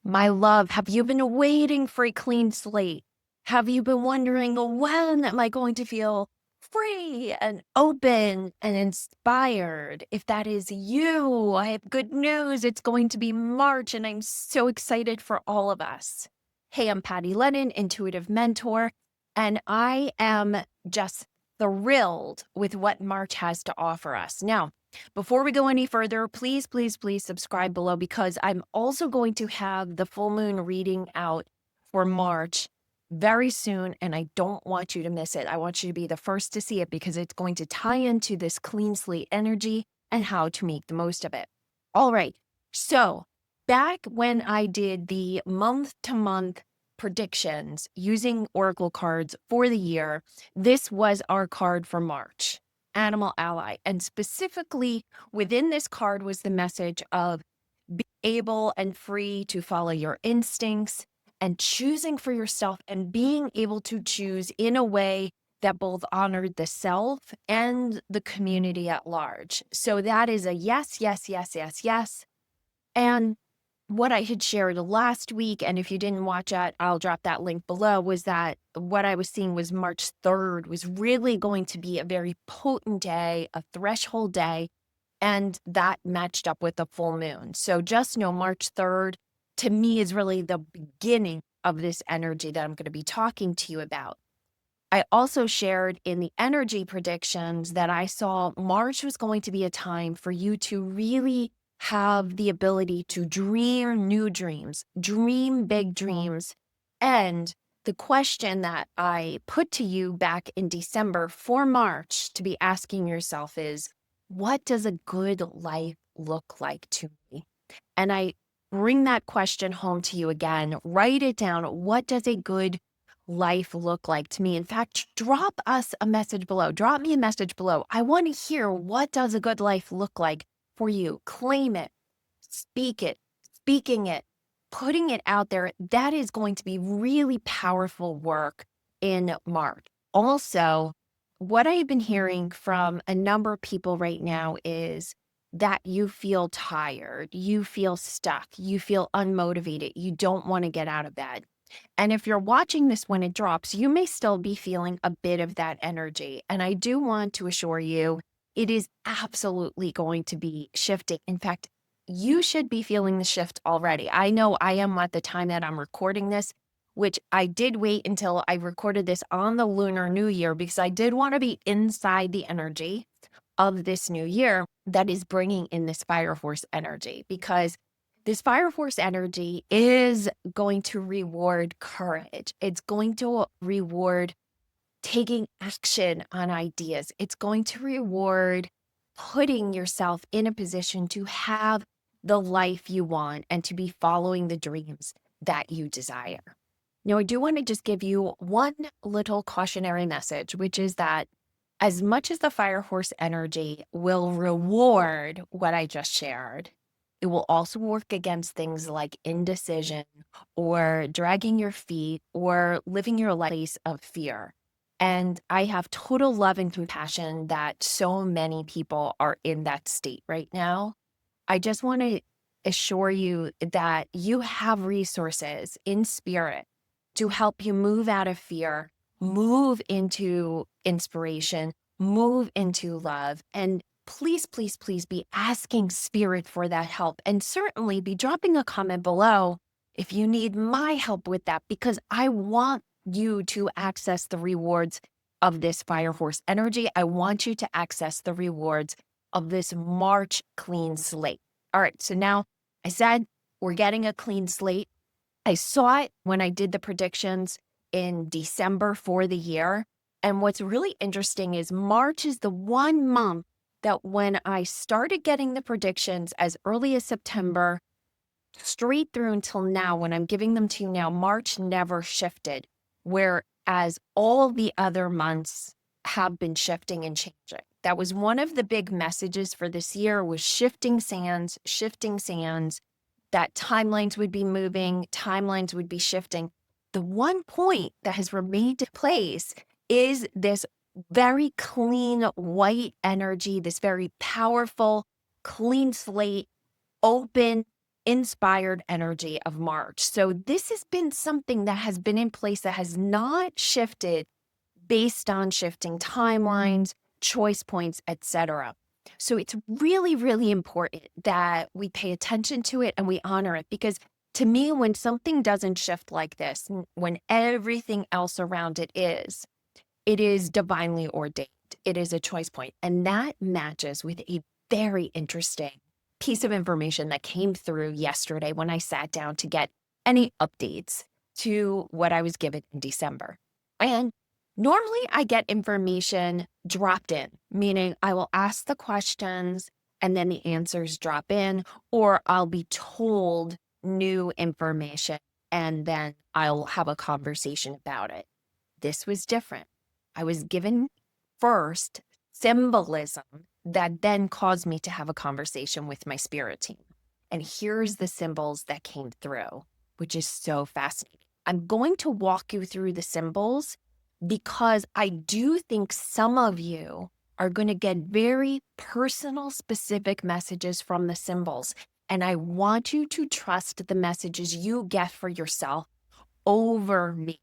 My love, have you been waiting for a clean slate? Have you been wondering, when am I going to feel free and open and inspired? If that is you, I have good news. It's going to be March, and I'm so excited for all of us. Hey, I'm Patty Lennon, intuitive mentor, and I am just thrilled with what March has to offer us. Now, before we go any further, please subscribe below, because I'm also going to have the full moon reading out for March very soon, and I don't want you to miss it. I want you to be the first to see it, because it's going to tie into this clean slate energy and how to make the most of it. All right. So back when I did the month-to-month predictions using Oracle cards for the year, this was our card for March. Animal ally. And specifically within this card was the message of be able and free to follow your instincts and choosing for yourself, and being able to choose in a way that both honored the self and the community at large. So that is a yes, yes, yes, yes, yes. And what I had shared last week, and if you didn't watch it, I'll drop that link below, was that what I was seeing was March 3rd was really going to be a very potent day, a threshold day, and that matched up with the full moon. So just know March 3rd, to me, is really the beginning of this energy that I'm going to be talking to you about. I also shared in the energy predictions that I saw March was going to be a time for you to really have the ability to dream new dreams, dream big dreams. And the question that I put to you back in December for March to be asking yourself is, what does a good life look like to me? And I bring that question home to you again. Write it down. What does a good life look like to me? In fact, drop us a message below. Drop me a message below. I want to hear, what does a good life look like for you? Claim it, speak it, speaking it, putting it out there. That is going to be really powerful work in March. Also, what I've been hearing from a number of people right now is that you feel tired, you feel stuck, you feel unmotivated, you don't want to get out of bed. And if you're watching this when it drops, you may still be feeling a bit of that energy. And I do want to assure you, it is absolutely going to be shifting. In fact, you should be feeling the shift already. I know I am at the time that I'm recording this, which I did wait until I recorded this on the Lunar New Year, because I did want to be inside the energy of this new year that is bringing in this fire force energy, because this fire force energy is going to reward courage. It's going to reward taking action on ideas. It's going to reward putting yourself in a position to have the life you want and to be following the dreams that you desire. Now, I do want to just give you one little cautionary message, which is that as much as the fire horse energy will reward what I just shared, it will also work against things like indecision or dragging your feet or living your life of fear. And I have total love and compassion that so many people are in that state right now. I just want to assure you that you have resources in spirit to help you move out of fear, move into inspiration, move into love. And please be asking spirit for that help. And certainly be dropping a comment below if you need my help with that, because I want you to access the rewards of this fire horse energy. I want you to access the rewards of this March clean slate. All right, so now I said we're getting a clean slate. I saw it when I did the predictions in December for the year. And what's really interesting is March is the one month that when I started getting the predictions as early as September, straight through until now, when I'm giving them to you now, March never shifted, whereas all the other months have been shifting and changing. That was one of the big messages for this year, was shifting sands, that timelines would be moving, timelines would be shifting. The one point that has remained in place is this very clean white energy, this very powerful, clean slate, open, inspired energy of March. So this has been something that has been in place that has not shifted based on shifting timelines, choice points, etc. So it's really, really important that we pay attention to it and we honor it, because to me, when something doesn't shift like this, when everything else around it is divinely ordained. It is a choice point. And that matches with a very interesting piece of information that came through yesterday when I sat down to get any updates to what I was given in December. And normally I get information dropped in, meaning I will ask the questions and then the answers drop in, or I'll be told new information and then I'll have a conversation about it. This was different. I was given first symbolism that then caused me to have a conversation with my spirit team. And here's the symbols that came through, which is so fascinating. I'm going to walk you through the symbols because I do think some of you are going to get very personal, specific messages from the symbols. And I want you to trust the messages you get for yourself over me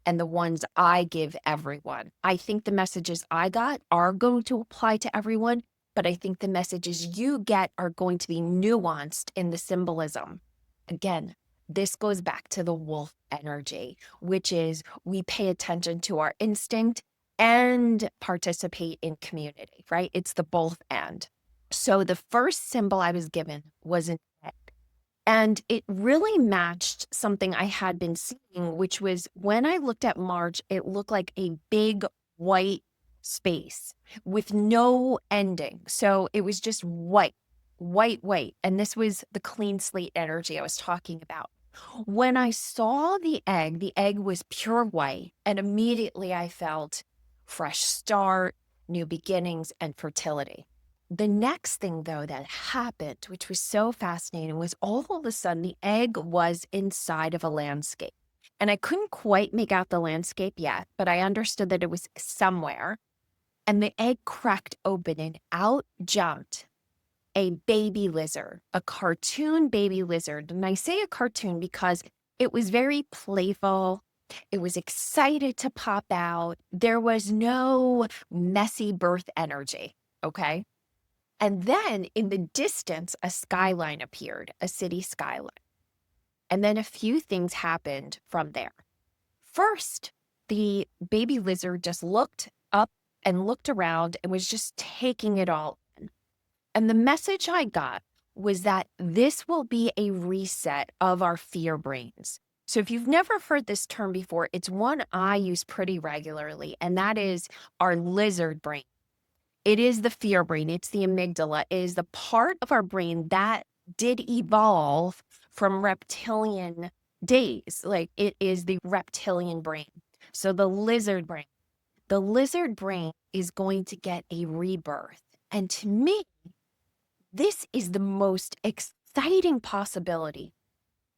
and the ones I give everyone. I think the messages I got are going to apply to everyone, but I think the messages you get are going to be nuanced in the symbolism. Again, this goes back to the wolf energy, which is we pay attention to our instinct and participate in community, right? It's the both and. So the first symbol I was given was an egg. And it really matched something I had been seeing, which was when I looked at March, it looked like a big white space with no ending. So it was just white, white, white. And this was the clean slate energy I was talking about. When I saw the egg was pure white. And immediately I felt fresh start, new beginnings, and fertility. The next thing, though, that happened, which was so fascinating, was all of a sudden the egg was inside of a landscape. And I couldn't quite make out the landscape yet, but I understood that it was somewhere. And the egg cracked open and out jumped a baby lizard, a cartoon baby lizard. And I say a cartoon because it was very playful. It was excited to pop out. There was no messy birth energy, okay? And then in the distance, a skyline appeared, a city skyline. And then a few things happened from there. First, the baby lizard just looked up and looked around and was just taking it all in. And the message I got was that this will be a reset of our fear brains. So if you've never heard this term before, it's one I use pretty regularly, and that is our lizard brain. It is the fear brain. It's the amygdala. It is the part of our brain that did evolve from reptilian days. Like it is the reptilian brain. So the lizard brain. The lizard brain is going to get a rebirth. And to me, this is the most exciting possibility,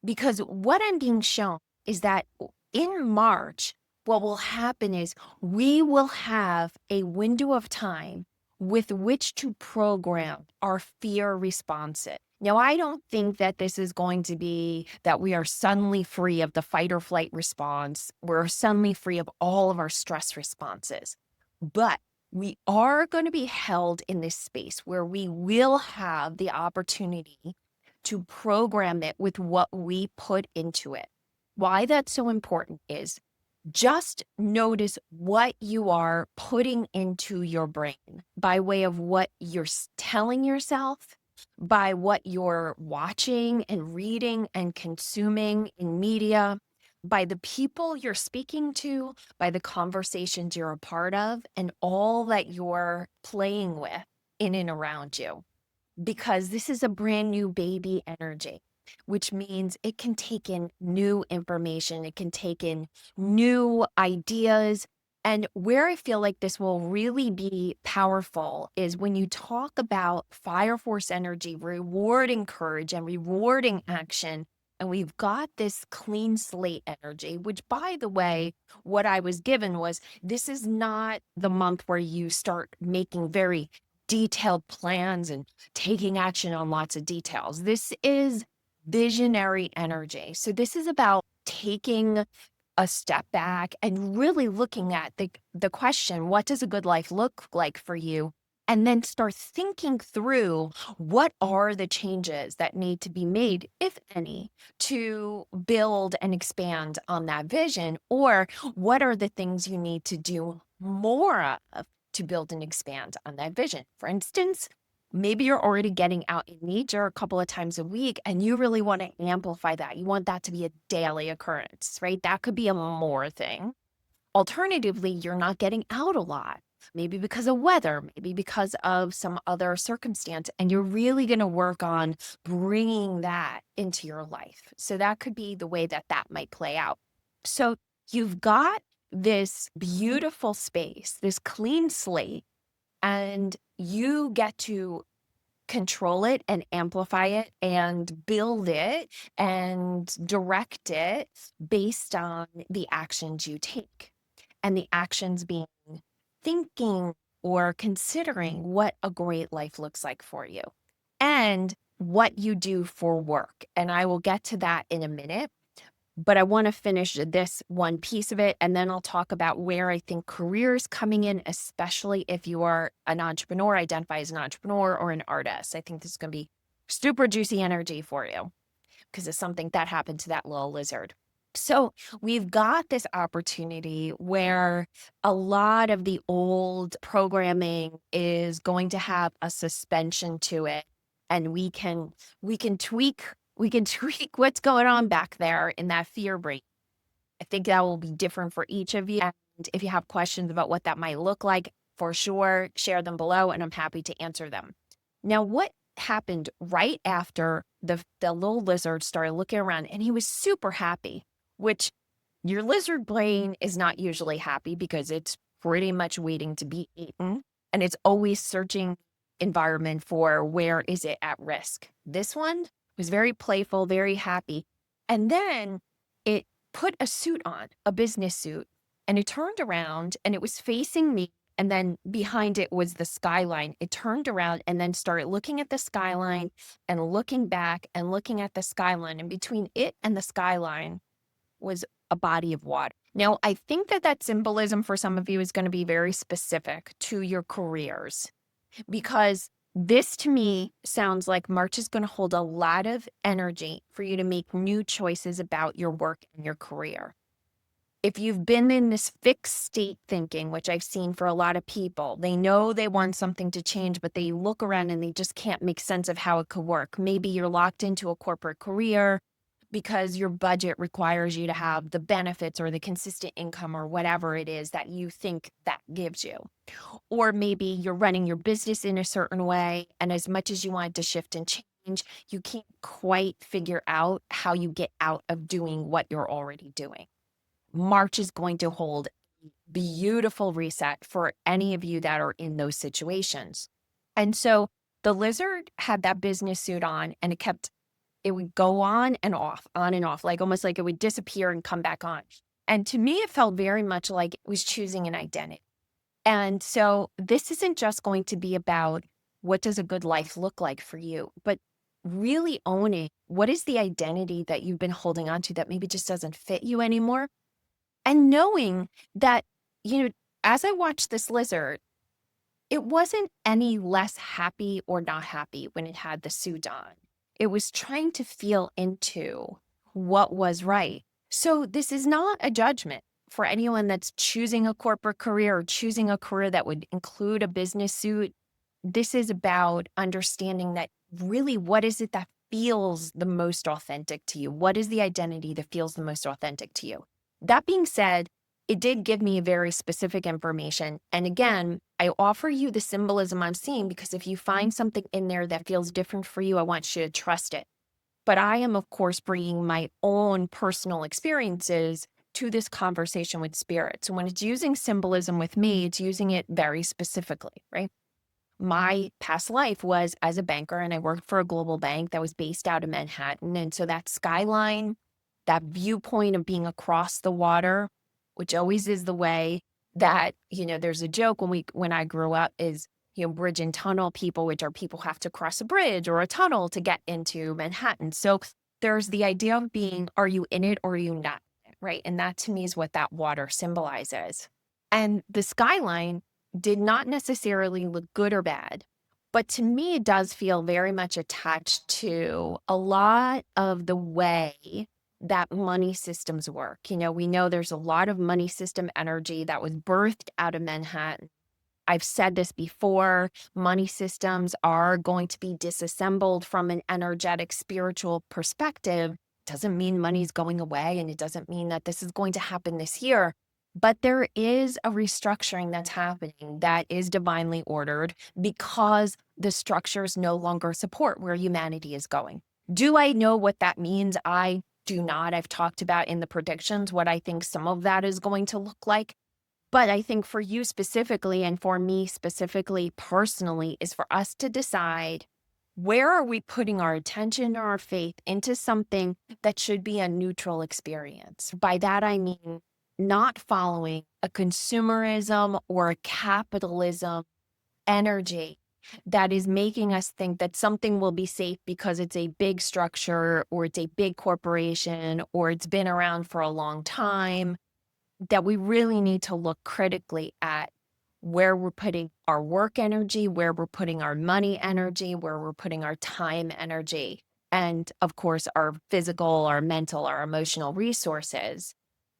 because what I'm being shown is that in March, what will happen is we will have a window of time with which to program our fear responses. Now, I don't think that this is going to be that we are suddenly free of the fight or flight response. We're suddenly free of all of our stress responses. But we are going to be held in this space where we will have the opportunity to program it with what we put into it. Why that's so important is just notice what you are putting into your brain by way of what you're telling yourself, by what you're watching and reading and consuming in media, by the people you're speaking to, by the conversations you're a part of, and all that you're playing with in and around you. Because this is a brand new baby energy, which means it can take in new information. It can take in new ideas. And where I feel like this will really be powerful is when you talk about fire force energy, rewarding courage and rewarding action. And we've got this clean slate energy, which, by the way, what I was given was this is not the month where you start making very detailed plans and taking action on lots of details. This is visionary energy. So this is about taking a step back and really looking at the question, what does a good life look like for you? And then start thinking through what are the changes that need to be made, if any, to build and expand on that vision, or what are the things you need to do more of to build and expand on that vision. For instance, maybe you're already getting out in nature a couple of times a week and you really want to amplify that. You want that to be a daily occurrence, right? That could be a more thing. Alternatively, you're not getting out a lot, maybe because of weather, maybe because of some other circumstance, and you're really going to work on bringing that into your life. So that could be the way that that might play out. So you've got this beautiful space, this clean slate, and you get to control it and amplify it and build it and direct it based on the actions you take. And the actions being thinking or considering what a great life looks like for you and what you do for work. And I will get to that in a minute. But I want to finish this one piece of it, and then I'll talk about where I think careers coming in, especially if you are an entrepreneur, identify as an entrepreneur or an artist. I think this is going to be super juicy energy for you because it's something that happened to that little lizard. So we've got this opportunity where a lot of the old programming is going to have a suspension to it, and we can tweak what's going on back there in that fear brain. I think that will be different for each of you. And if you have questions about what that might look like, for sure, share them below and I'm happy to answer them. Now, what happened right after the little lizard started looking around and he was super happy, which your lizard brain is not usually happy because it's pretty much waiting to be eaten. And it's always searching environment for where is it at risk. This one was very playful, very happy. And then it put a suit on, a business suit, and it turned around and it was facing me. And then behind it was the skyline. It turned around and then started looking at the skyline and looking back and looking at the skyline. And between it and the skyline was a body of water. Now, I think that symbolism for some of you is going to be very specific to your careers, because this to me sounds like March is going to hold a lot of energy for you to make new choices about your work and your career. If you've been in this fixed state thinking, which I've seen for a lot of people, they know they want something to change, but they look around and they just can't make sense of how it could work. Maybe you're locked into a corporate career because your budget requires you to have the benefits or the consistent income or whatever it is that you think that gives you. Or maybe you're running your business in a certain way, and as much as you want to shift and change, you can't quite figure out how you get out of doing what you're already doing. March is going to hold a beautiful reset for any of you that are in those situations. And so the lizard had that business suit on, and it would go on and off, like almost like it would disappear and come back on. And to me, it felt very much like it was choosing an identity. And so this isn't just going to be about what does a good life look like for you, but really owning what is the identity that you've been holding on to that maybe just doesn't fit you anymore. And knowing that, as I watched this lizard, it wasn't any less happy or not happy when it had the suit on. It was trying to feel into what was right. So this is not a judgment for anyone that's choosing a corporate career or choosing a career that would include a business suit. This is about understanding that really what is it that feels the most authentic to you? What is the identity that feels the most authentic to you? That being said, it did give me very specific information. And again, I offer you the symbolism I'm seeing because if you find something in there that feels different for you, I want you to trust it. But I am, of course, bringing my own personal experiences to this conversation with spirit. So when it's using symbolism with me, it's using it very specifically, right? My past life was as a banker, and I worked for a global bank that was based out of Manhattan. And so that skyline, that viewpoint of being across the water, which always is the way that, there's a joke when I grew up is, bridge and tunnel people, which are people have to cross a bridge or a tunnel to get into Manhattan. So there's the idea of being, are you in it or are you not in it, right? And that to me is what that water symbolizes. And the skyline did not necessarily look good or bad, but to me, it does feel very much attached to a lot of the way that money systems work. We know there's a lot of money system energy that was birthed out of Manhattan. I've said this before, money systems are going to be disassembled from an energetic, spiritual perspective. Doesn't mean money's going away, and it doesn't mean that this is going to happen this year. But there is a restructuring that's happening that is divinely ordered because the structures no longer support where humanity is going. Do I know what that means? I do not. I've talked about in the predictions what I think some of that is going to look like. But I think for you specifically, and for me specifically, personally, is for us to decide, where are we putting our attention or our faith into something that should be a neutral experience? By that, I mean not following a consumerism or a capitalism energy that is making us think that something will be safe because it's a big structure or it's a big corporation or it's been around for a long time. That we really need to look critically at where we're putting our work energy, where we're putting our money energy, where we're putting our time energy, and of course, our physical, our mental, our emotional resources.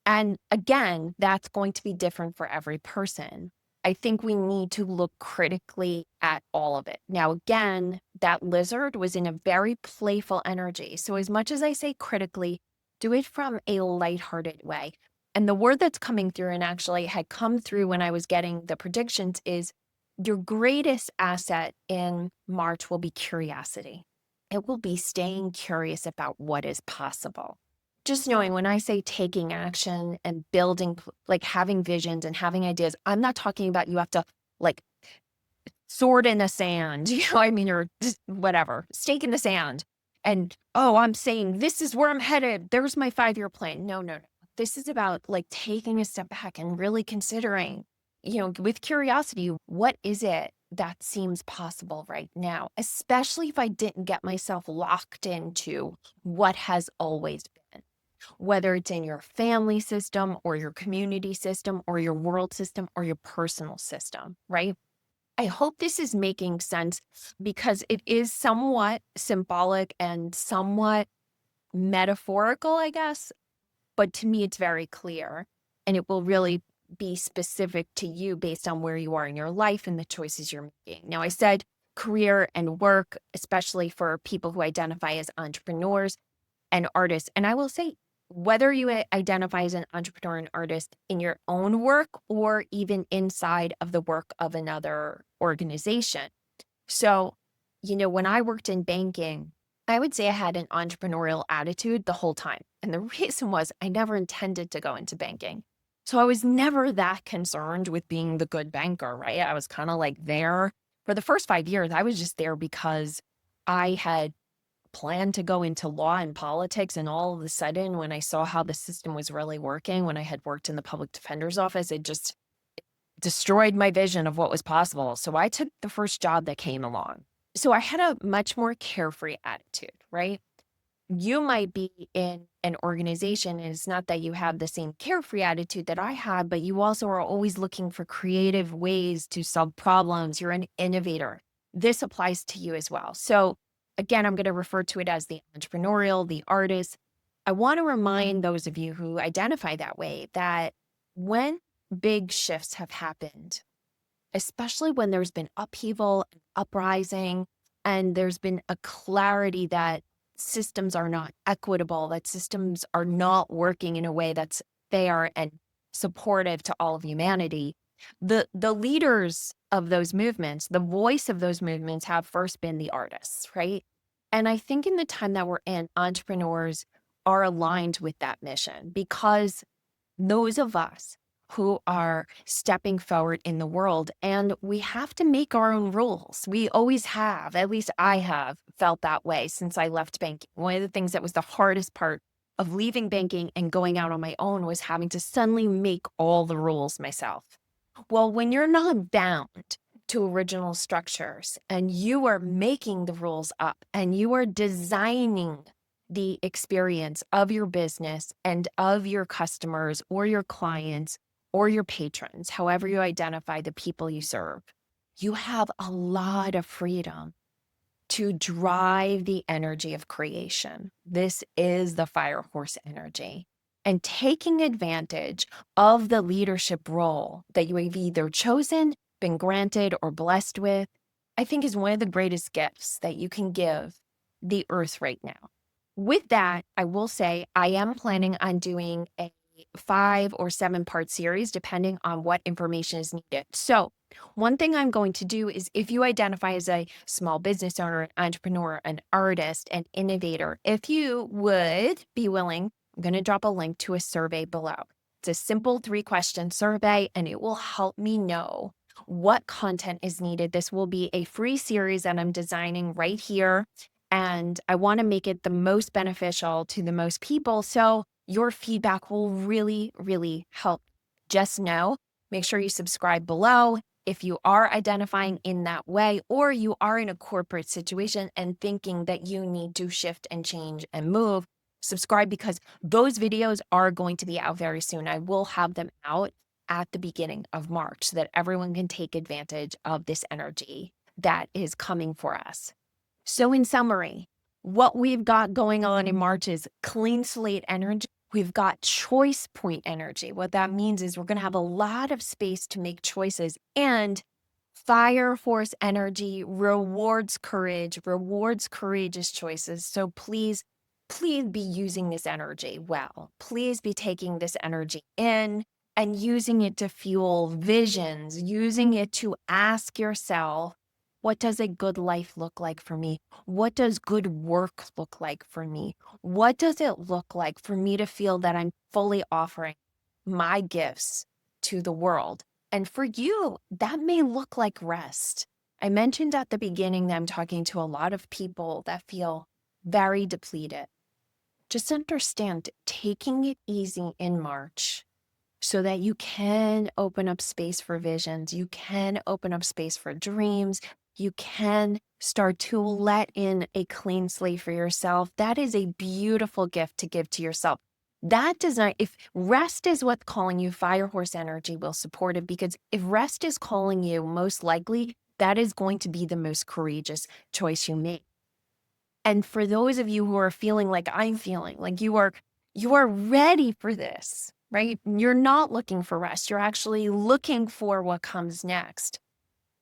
And again, that's going to be different for every person. I think we need to look critically at all of it. Now, again, that lizard was in a very playful energy. So as much as I say critically, do it from a lighthearted way. And the word that's coming through, and actually had come through when I was getting the predictions, is your greatest asset in March will be curiosity. It will be staying curious about what is possible. Just knowing when I say taking action and building, like having visions and having ideas, I'm not talking about you have to like sword in the sand, I mean, or just whatever, stake in the sand. And, oh, I'm saying this is where I'm headed. There's my 5-year plan. No, no, no. This is about like taking a step back and really considering, with curiosity, what is it that seems possible right now, especially if I didn't get myself locked into what has always been, whether it's in your family system or your community system or your world system or your personal system, right? I hope this is making sense because it is somewhat symbolic and somewhat metaphorical, I guess. But to me, it's very clear, and it will really be specific to you based on where you are in your life and the choices you're making. Now, I said career and work, especially for people who identify as entrepreneurs and artists. And I will say, whether you identify as an entrepreneur and artist in your own work or even inside of the work of another organization. So, when I worked in banking, I would say I had an entrepreneurial attitude the whole time. And the reason was I never intended to go into banking. So I was never that concerned with being the good banker, right? I was kind of like there for the first 5 years. I was just there because I had planned to go into law and politics. And all of a sudden, when I saw how the system was really working, when I had worked in the public defender's office, it just destroyed my vision of what was possible. So I took the first job that came along. So I had a much more carefree attitude, right? You might be in an organization, and it's not that you have the same carefree attitude that I had, but you also are always looking for creative ways to solve problems. You're an innovator. This applies to you as well. So again, I'm going to refer to it as the entrepreneurial, the artist. I want to remind those of you who identify that way that when big shifts have happened, especially when there's been upheaval and uprising, and there's been a clarity that systems are not equitable, that systems are not working in a way that's fair and supportive to all of humanity. The leaders of those movements, the voice of those movements have first been the artists, right? And I think in the time that we're in, entrepreneurs are aligned with that mission because those of us who are stepping forward in the world, and we have to make our own rules. We always have, at least I have felt that way since I left banking. One of the things that was the hardest part of leaving banking and going out on my own was having to suddenly make all the rules myself. Well, when you're not bound to original structures and you are making the rules up and you are designing the experience of your business and of your customers or your clients or your patrons, however you identify the people you serve, you have a lot of freedom to drive the energy of creation. This is the fire horse energy. And taking advantage of the leadership role that you have either chosen, been granted, or blessed with, I think is one of the greatest gifts that you can give the earth right now. With that, I will say I am planning on doing a 5 or 7-part series, depending on what information is needed. So one thing I'm going to do is if you identify as a small business owner, an entrepreneur, an artist, an innovator, if you would be willing, I'm going to drop a link to a survey below. It's a simple 3-question survey, and it will help me know what content is needed. This will be a free series that I'm designing right here, and I want to make it the most beneficial to the most people. So your feedback will really, really help. Just know, make sure you subscribe below if you are identifying in that way, or you are in a corporate situation and thinking that you need to shift and change and move. Subscribe, because those videos are going to be out very soon. I will have them out at the beginning of March so that everyone can take advantage of this energy that is coming for us. So in summary, what we've got going on in March is clean slate energy. We've got choice point energy. What that means is we're going to have a lot of space to make choices, and fire force energy rewards courage, rewards courageous choices. So please, please be using this energy well. Please be taking this energy in and using it to fuel visions, using it to ask yourself, what does a good life look like for me? What does good work look like for me? What does it look like for me to feel that I'm fully offering my gifts to the world? And for you, that may look like rest. I mentioned at the beginning that I'm talking to a lot of people that feel very depleted. Just understand, taking it easy in March so that you can open up space for visions, you can open up space for dreams, you can start to let in a clean slate for yourself. That is a beautiful gift to give to yourself. That does not, if rest is what's calling you, fire horse energy will support it, because if rest is calling you, most likely that is going to be the most courageous choice you make. And for those of you who are feeling like I'm feeling, like you are ready for this, right? You're not looking for rest. You're actually looking for what comes next.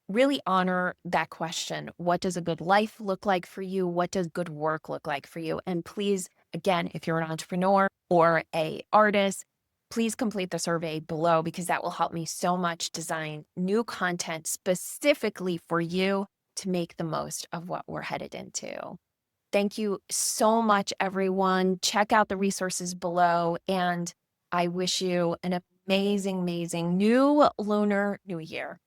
Really honor that question. What does a good life look like for you? What does good work look like for you? And please, again, if you're an entrepreneur or a artist, please complete the survey below, because that will help me so much design new content specifically for you to make the most of what we're headed into. Thank you so much, everyone. Check out the resources below, and I wish you an amazing, amazing new lunar new year.